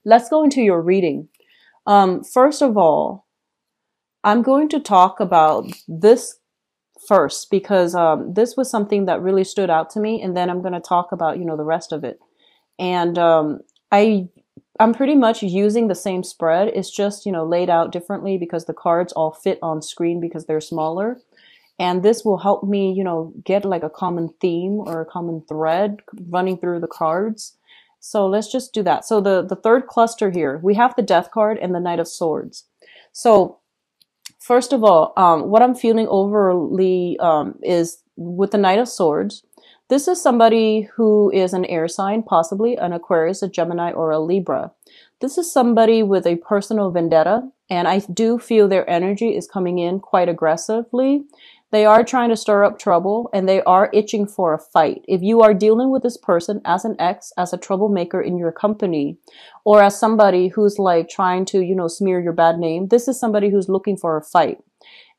let's go into your reading. First of all, I'm going to talk about this first because this was something that really stood out to me, and then I'm going to talk about, the rest of it. And I I'm pretty much using the same spread. It's just, laid out differently because the cards all fit on screen because they're smaller. And this will help me, get like a common theme or a common thread running through the cards. So let's just do that. So the third cluster here, we have the Death card and the Knight of Swords. So first of all, what I'm feeling overly is with the Knight of Swords. This is somebody who is an air sign, possibly an Aquarius, a Gemini, or a Libra. This is somebody with a personal vendetta, and I do feel their energy is coming in quite aggressively. They are trying to stir up trouble, and they are itching for a fight. If you are dealing with this person as an ex, as a troublemaker in your company, or as somebody who's like trying to, smear your bad name, this is somebody who's looking for a fight.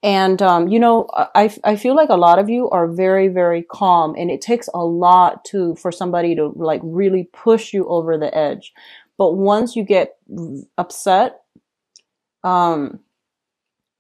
And, I feel like a lot of you are very, very calm, and it takes a lot for somebody to like really push you over the edge. But once you get upset,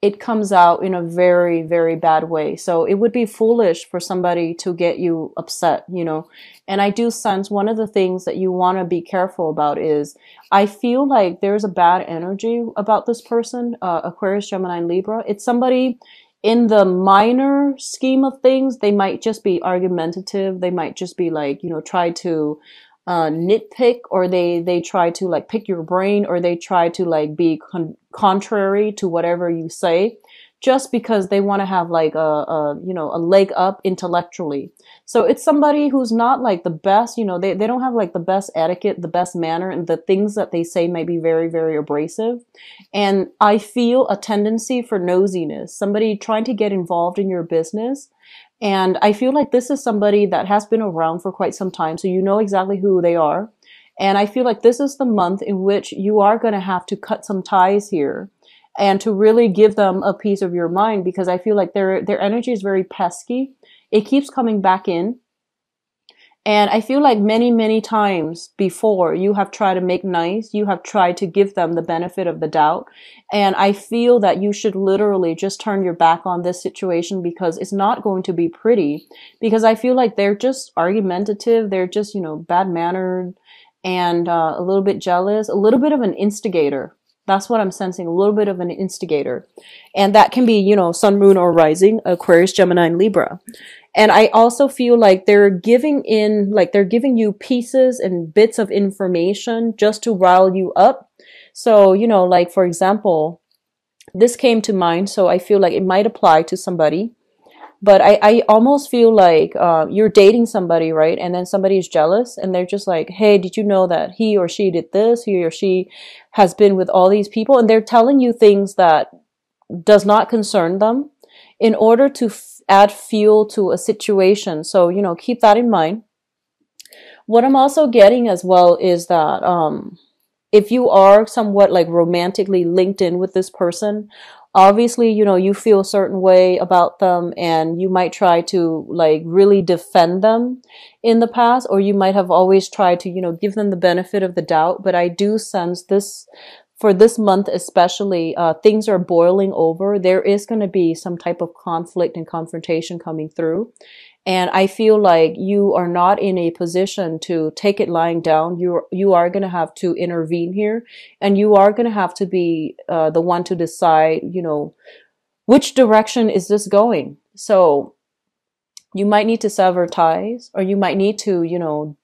it comes out in a very, very bad way. So it would be foolish for somebody to get you upset, And I do sense one of the things that you want to be careful about is I feel like there's a bad energy about this person, Aquarius, Gemini, and Libra. It's somebody in the minor scheme of things. They might just be argumentative. They might just be like, try to nitpick, or they try to like pick your brain, or they try to like be contrary to whatever you say, just because they want to have like a leg up intellectually. So it's somebody who's not like the best, they don't have like the best etiquette, the best manner, and the things that they say may be very, very abrasive. And I feel a tendency for nosiness, somebody trying to get involved in your business. And I feel like this is somebody that has been around for quite some time, so you know exactly who they are. And I feel like this is the month in which you are going to have to cut some ties here and to really give them a piece of your mind, because I feel like their energy is very pesky. It keeps coming back in. And I feel like many, many times before you have tried to make nice, you have tried to give them the benefit of the doubt. And I feel that you should literally just turn your back on this situation, because it's not going to be pretty, because I feel like they're just argumentative. They're just, bad mannered and a little bit jealous, a little bit of an instigator. That's what I'm sensing, a little bit of an instigator. And that can be, sun, moon, or rising, Aquarius, Gemini, and Libra. And I also feel like they're giving you pieces and bits of information just to rile you up. So, like for example, this came to mind, so I feel like it might apply to somebody. But I almost feel like you're dating somebody, right? And then somebody is jealous, and they're just like, hey, did you know that he or she did this? He or she has been with all these people. And they're telling you things that does not concern them in order to add fuel to a situation. So, keep that in mind. What I'm also getting as well is that if you are somewhat like romantically linked in with this person, obviously, you feel a certain way about them, and you might try to like really defend them in the past, or you might have always tried to, give them the benefit of the doubt. But I do sense this, for this month especially, things are boiling over. There is going to be some type of conflict and confrontation coming through. And I feel like you are not in a position to take it lying down. You are going to have to intervene here, and you are going to have to be the one to decide, which direction is this going. So you might need to sever ties, or you might need to,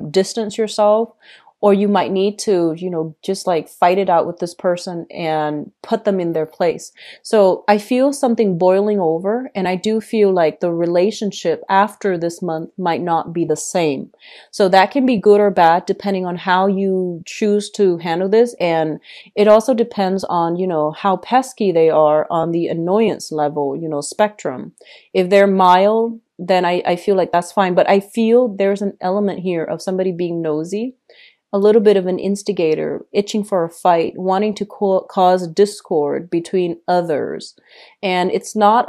distance yourself, or you might need to, just like fight it out with this person and put them in their place. So I feel something boiling over, and I do feel like the relationship after this month might not be the same. So that can be good or bad depending on how you choose to handle this. And it also depends on, how pesky they are on the annoyance level, spectrum. If they're mild, then I feel like that's fine. But I feel there's an element here of somebody being nosy. a little bit of an instigator, itching for a fight, wanting to cause discord between others. And it's not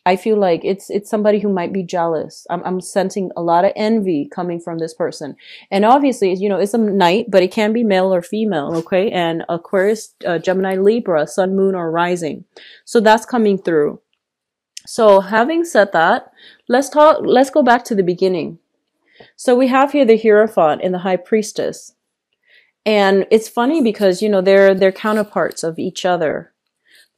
I feel like it's somebody who might be jealous. I'm sensing a lot of envy coming from this person. And obviously, it's a night, but it can be male or female, okay? And Aquarius, Gemini, Libra, sun, moon, or rising. So that's coming through. So having said that, let's go back to the beginning. So we have here the Hierophant and the High Priestess. And it's funny because, they're counterparts of each other.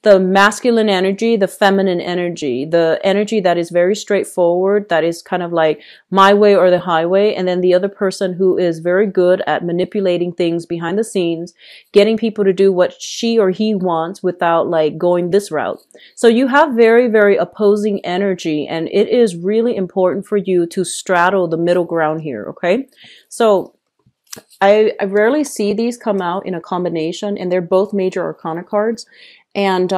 The masculine energy, the feminine energy, the energy that is very straightforward, that is kind of like my way or the highway. And then the other person who is very good at manipulating things behind the scenes, getting people to do what she or he wants without like going this route. So you have very, very opposing energy, and it is really important for you to straddle the middle ground here. Okay. So I rarely see these come out in a combination, and they're both major arcana cards. And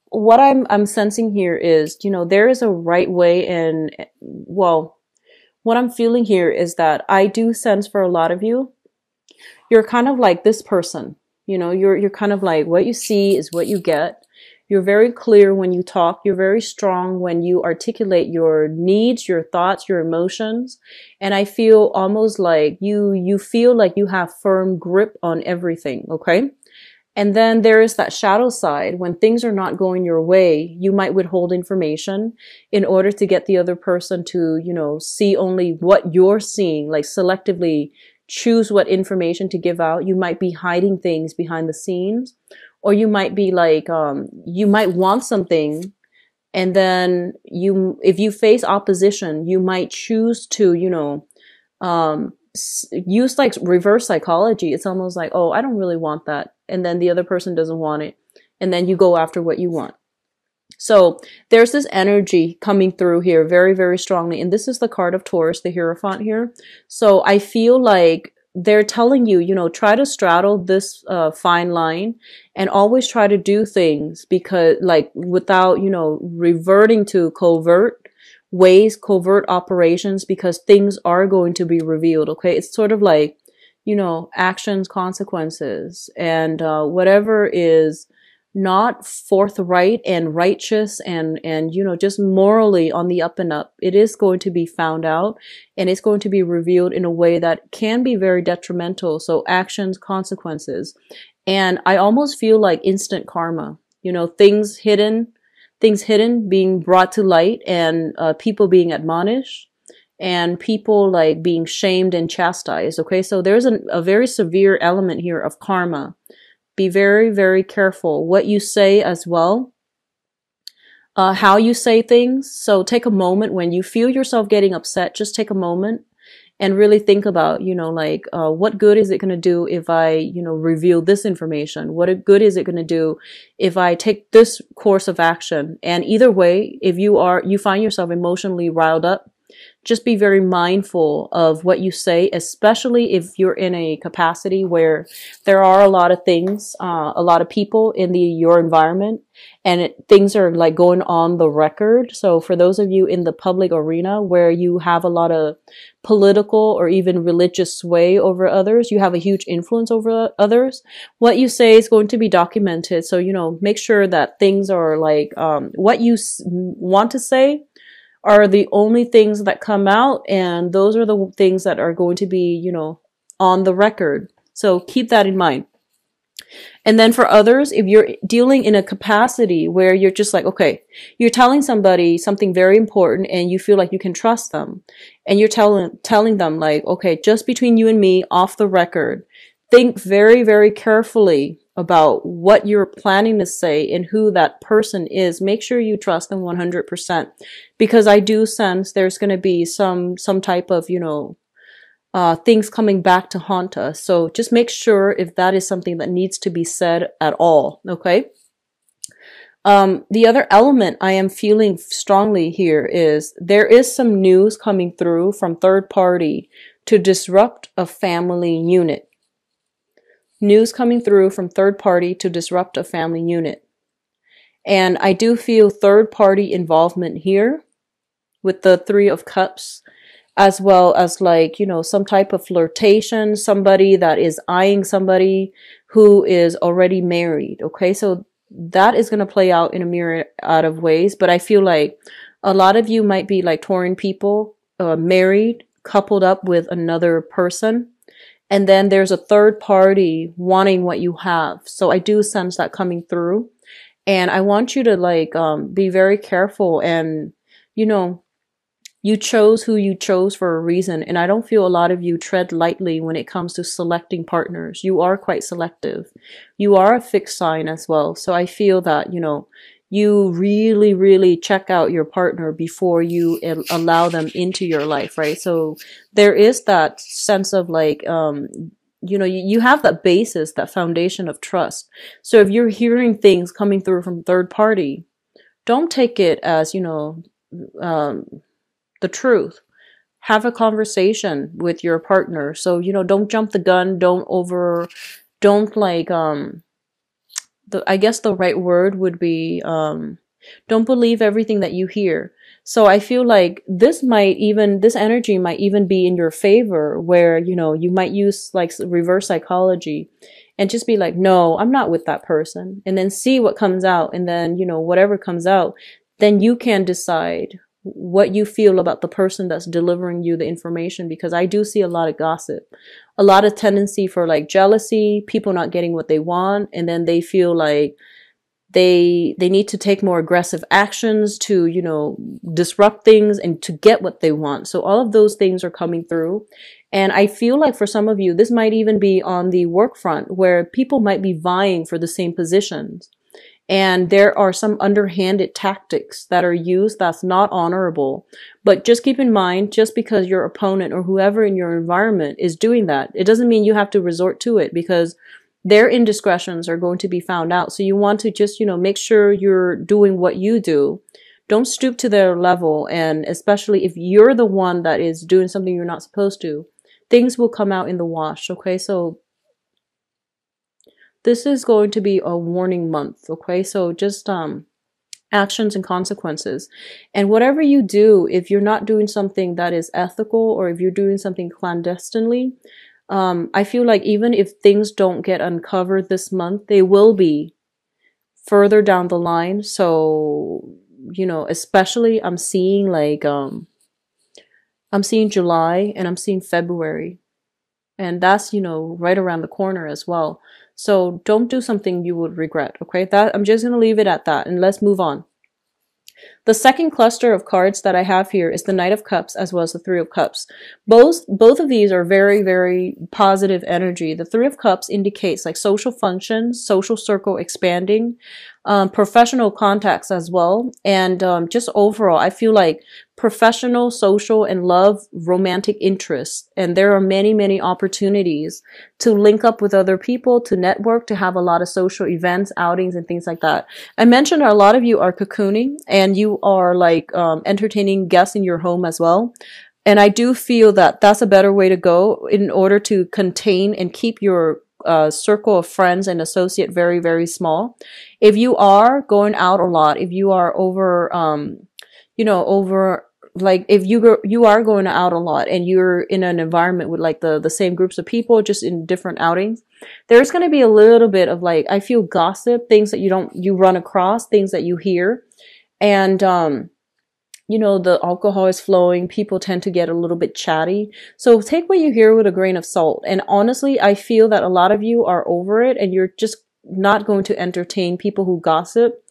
what I'm sensing here is, there is a right way, and well, what I'm feeling here is that I do sense for a lot of you, you're kind of like this person, you're kind of like what you see is what you get. You're very clear when you talk. You're very strong when you articulate your needs, your thoughts, your emotions. And I feel almost like you feel like you have firm grip on everything. Okay. And then there is that shadow side. When things are not going your way, you might withhold information in order to get the other person to, see only what you're seeing, like selectively choose what information to give out. You might be hiding things behind the scenes, or you might be like, you might want something. And then if you face opposition, you might choose to, use like reverse psychology. It's almost like, oh, I don't really want that. And then the other person doesn't want it. And then you go after what you want. So there's this energy coming through here very, very strongly. And this is the card of Taurus, the Hierophant here. So I feel like they're telling you, try to straddle this fine line and always try to do things because like without, reverting to covert ways, covert operations, because things are going to be revealed. Okay. It's sort of like, actions, consequences, and whatever is not forthright and righteous and just morally on the up and up, it is going to be found out, and it's going to be revealed in a way that can be very detrimental. So actions, consequences. And I almost feel like instant karma, things hidden being brought to light, and people being admonished, and people like being shamed and chastised. Okay. So there's a very severe element here of karma. Be very, very careful what you say as well. How you say things. So take a moment when you feel yourself getting upset, just take a moment and really think about, what good is it going to do if I, reveal this information? What good is it going to do if I take this course of action? And either way, if you find yourself emotionally riled up, just be very mindful of what you say, especially if you're in a capacity where there are a lot of things, a lot of people in your environment, and things are like going on the record. So for those of you in the public arena where you have a lot of political or even religious sway over others, you have a huge influence over others, what you say is going to be documented. So, make sure that things are like, what you want to say are the only things that come out, and those are the things that are going to be, on the record. So keep that in mind. And then for others, if you're dealing in a capacity where you're just like, okay, you're telling somebody something very important and you feel like you can trust them, and you're telling them like, okay, just between you and me, off the record, think very, very carefully about what you're planning to say and who that person is. Make sure you trust them 100%, because I do sense there's going to be some type of, things coming back to haunt us. So just make sure if that is something that needs to be said at all. Okay. The other element I am feeling strongly here is there is some news coming through from third party to disrupt a family unit. News coming through from third party to disrupt a family unit. And I do feel third party involvement here with the Three of Cups. as well as like, some type of flirtation, somebody that is eyeing somebody who is already married. Okay. So that is going to play out in a myriad of ways. But I feel like a lot of you might be like Tauran people, married, coupled up with another person. And then there's a third party wanting what you have. So I do sense that coming through. And I want you to like, be very careful and, you know, you chose who you chose for a reason. And I don't feel a lot of you tread lightly when it comes to selecting partners. You are quite selective. You are a fixed sign as well. So I feel that, you really, really check out your partner before you allow them into your life, right? So there is that sense of like, you have that basis, that foundation of trust. So if you're hearing things coming through from third party, don't take it as, the truth. Have a conversation with your partner. So, don't jump the gun. Don't like, I guess the right word would be, don't believe everything that you hear. So I feel like this energy might even be in your favor where, you might use like reverse psychology and just be like, no, I'm not with that person. And then see what comes out. And then, whatever comes out, then you can decide what you feel about the person that's delivering you the information, because I do see a lot of gossip, a lot of tendency for like jealousy, people not getting what they want, and then they feel like they need to take more aggressive actions to, disrupt things and to get what they want. So all of those things are coming through. And I feel like for some of you, this might even be on the work front where people might be vying for the same positions. And there are some underhanded tactics that are used that's not honorable. But just keep in mind, just because your opponent or whoever in your environment is doing that, it doesn't mean you have to resort to it, because their indiscretions are going to be found out. So you want to just, make sure you're doing what you do. Don't stoop to their level. And especially if you're the one that is doing something you're not supposed to, things will come out in the wash. Okay. So this is going to be a warning month. Okay. So just, actions and consequences. And whatever you do, if you're not doing something that is ethical, or if you're doing something clandestinely, I feel like even if things don't get uncovered this month, they will be further down the line. So, especially I'm seeing like, I'm seeing July and I'm seeing February, and that's, right around the corner as well. So don't do something you would regret. Okay. I'm just going to leave it at that, and let's move on. The second cluster of cards that I have here is the Knight of Cups as well as the Three of Cups. Both of these are very, very positive energy. The Three of Cups indicates like social functions, social circle expanding, professional contacts as well. And just overall, I feel like professional, social, and love, romantic interests. And there are many, many opportunities to link up with other people, to network, to have a lot of social events, outings, and things like that. I mentioned a lot of you are cocooning and you are like entertaining guests in your home as well. And I do feel that that's a better way to go in order to contain and keep your circle of friends and associate very, very small. If you are going out a lot, if you are like if you are going out a lot and you're in an environment with like the same groups of people, just in different outings, there's going to be a little bit of like, I feel gossip, things that you run across, things that you hear. And, the alcohol is flowing. People tend to get a little bit chatty. So take what you hear with a grain of salt. And honestly, I feel that a lot of you are over it and you're just not going to entertain people who gossip.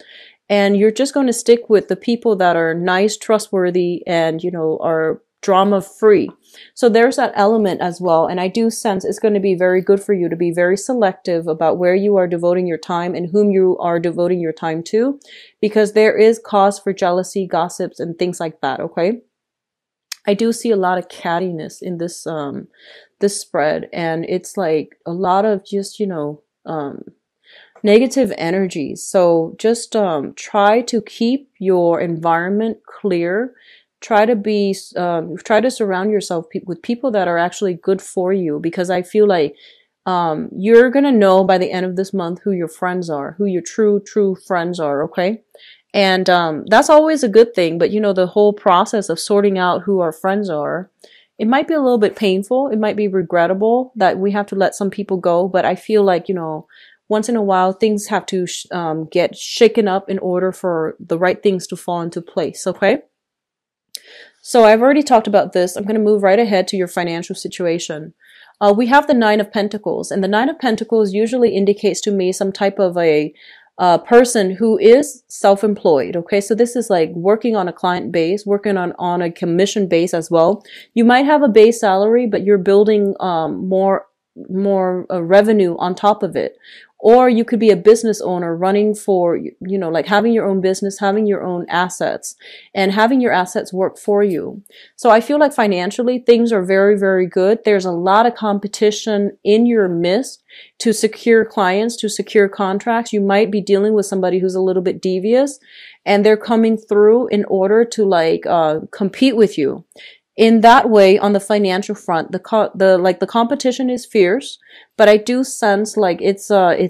And you're just going to stick with the people that are nice, trustworthy, and, are drama free. So there's that element as well. And I do sense it's going to be very good for you to be very selective about where you are devoting your time and whom you are devoting your time to, because there is cause for jealousy, gossips, and things like that. Okay. I do see a lot of cattiness in this, this spread. And it's like a lot of just, negative energies. So just try to keep your environment clear. Try to surround yourself with people that are actually good for you, because I feel like you're gonna know by the end of this month who your friends are, who your true friends are. Okay. And that's always a good thing. But, the whole process of sorting out who our friends are, it might be a little bit painful. It might be regrettable that we have to let some people go. But I feel like, once in a while, things have to get shaken up in order for the right things to fall into place. Okay. So I've already talked about this. I'm going to move right ahead to your financial situation. We have the Nine of Pentacles, and the Nine of Pentacles usually indicates to me some type of a person who is self-employed. Okay, so this is like working on a client base, working on a commission base as well. You might have a base salary, but you're building more revenue on top of it. Or you could be a business owner running for, like having your own business, having your own assets, and having your assets work for you. So I feel like financially things are very, very good. There's a lot of competition in your midst to secure clients, to secure contracts. You might be dealing with somebody who's a little bit devious, and they're coming through in order to compete with you. In that way, on the financial front, the competition is fierce, but I do sense like it's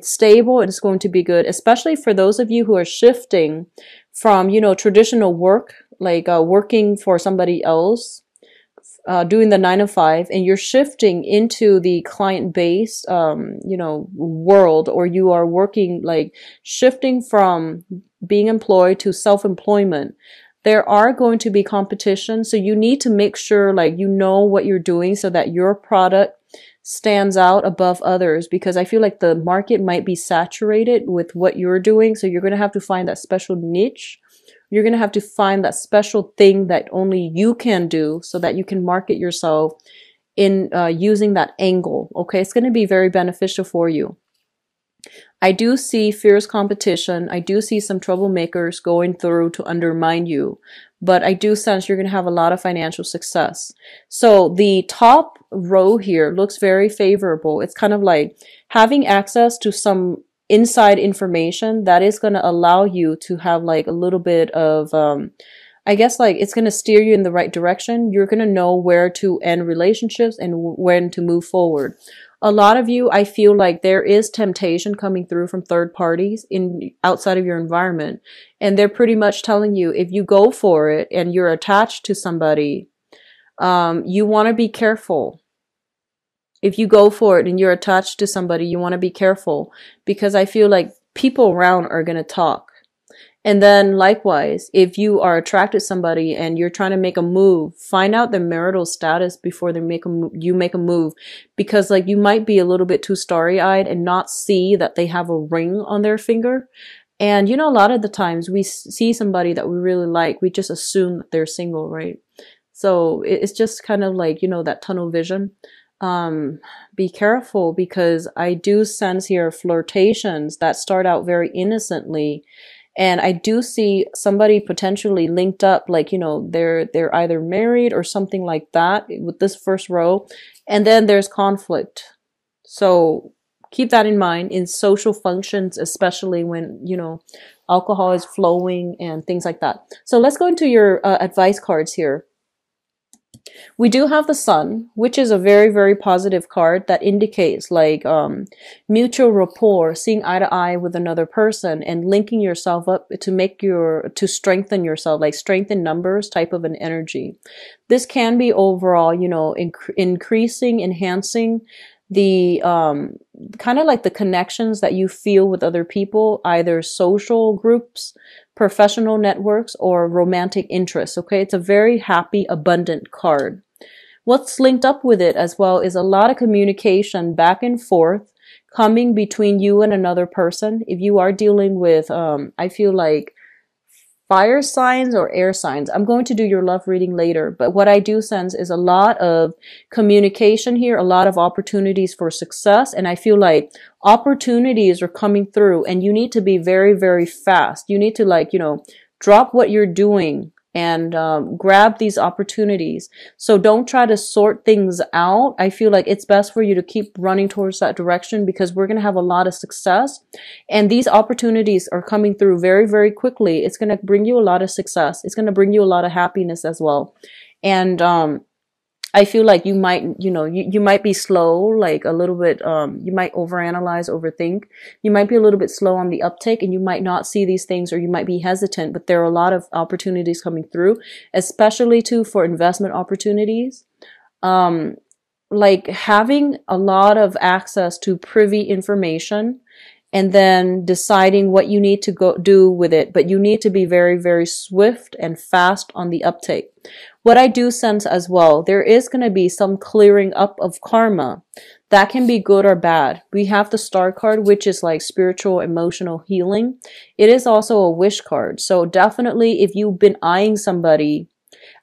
stable and it's going to be good, especially for those of you who are shifting from, traditional work, like working for somebody else, doing the 9 to 5, and you're shifting into the client-based, world, or you are working, like shifting from being employed to self-employment. There are going to be competition, so you need to make sure like you know what you're doing so that your product stands out above others, because I feel like the market might be saturated with what you're doing, so you're going to have to find that special niche. You're going to have to find that special thing that only you can do so that you can market yourself in using that angle. Okay, it's going to be very beneficial for you. I do see fierce competition. I do see some troublemakers going through to undermine you, but I do sense you're going to have a lot of financial success. So the top row here looks very favorable. It's kind of like having access to some inside information that is going to allow you to have like a little bit of, I guess like it's going to steer you in the right direction. You're going to know where to end relationships and when to move forward. A lot of you, I feel like there is temptation coming through from third parties outside of your environment. And they're pretty much telling you, if you go for it and you're attached to somebody, you want to be careful. If you go for it and you're attached to somebody, you want to be careful, because I feel like people around are going to talk. And then likewise, if you are attracted to somebody and you're trying to make a move, find out their marital status before you make a move, because like you might be a little bit too starry-eyed and not see that they have a ring on their finger. And a lot of the times we see somebody that we really like, we just assume that they're single, right? So it's just kind of like, that tunnel vision. Be careful, because I do sense here flirtations that start out very innocently. And I do see somebody potentially linked up, like, they're either married or something like that with this first row. And then there's conflict. So keep that in mind in social functions, especially when, alcohol is flowing and things like that. So let's go into your advice cards here. We do have the Sun, which is a very, very positive card that indicates like mutual rapport, seeing eye to eye with another person and linking yourself up to strengthen yourself, like strengthen numbers type of an energy. This can be overall, increasing, enhancing the kind of like the connections that you feel with other people, either social groups, professional networks, or romantic interests. Okay, it's a very happy, abundant card. What's linked up with it as well is a lot of communication back and forth coming between you and another person. If you are dealing with, I feel like fire signs or air signs. I'm going to do your love reading later, but what I do sense is a lot of communication here, a lot of opportunities for success, and I feel like opportunities are coming through, and you need to be very, very fast. You need to drop what you're doing and grab these opportunities. So don't try to sort things out. I feel like it's best for you to keep running towards that direction, because we're going to have a lot of success, and these opportunities are coming through very, very quickly. It's going to bring you a lot of success. It's going to bring you a lot of happiness as well. And I feel like you might, you might be slow, like a little bit, you might overanalyze, overthink. You might be a little bit slow on the uptake and you might not see these things, or you might be hesitant, but there are a lot of opportunities coming through, especially too for investment opportunities. Um, like having a lot of access to privy information and then deciding what you need to go do with it. But you need to be very, very swift and fast on the uptake. What I do sense as well, there is going to be some clearing up of karma. That can be good or bad. We have the star card, which is like spiritual, emotional healing. It is also a wish card. So definitely if you've been eyeing somebody,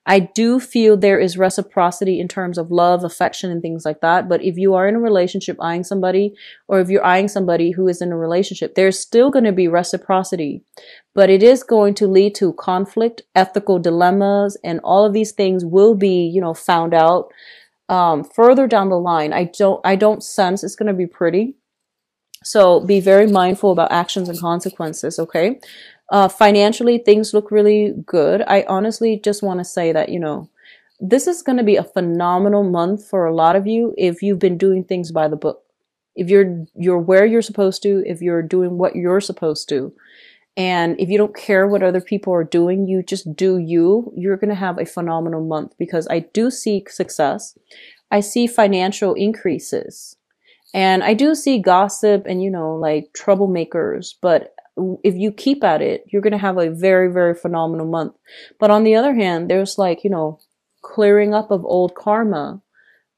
I do feel there is reciprocity in terms of love, affection, and things like that. But if you are in a relationship eyeing somebody, or if you're eyeing somebody who is in a relationship, there's still going to be reciprocity. But it is going to lead to conflict, ethical dilemmas, and all of these things will be, found out further down the line. I don't sense it's going to be pretty. So be very mindful about actions and consequences, okay? Financially, things look really good. I honestly just want to say that, this is going to be a phenomenal month for a lot of you if you've been doing things by the book. If you're where you're supposed to, if you're doing what you're supposed to, and if you don't care what other people are doing, you just do you, you're going to have a phenomenal month, because I do see success. I see financial increases. And I do see gossip and, like troublemakers, but if you keep at it, you're going to have a very, very phenomenal month. But on the other hand, there's like, clearing up of old karma,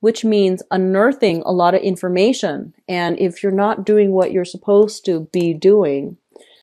which means unearthing a lot of information. And if you're not doing what you're supposed to be doing,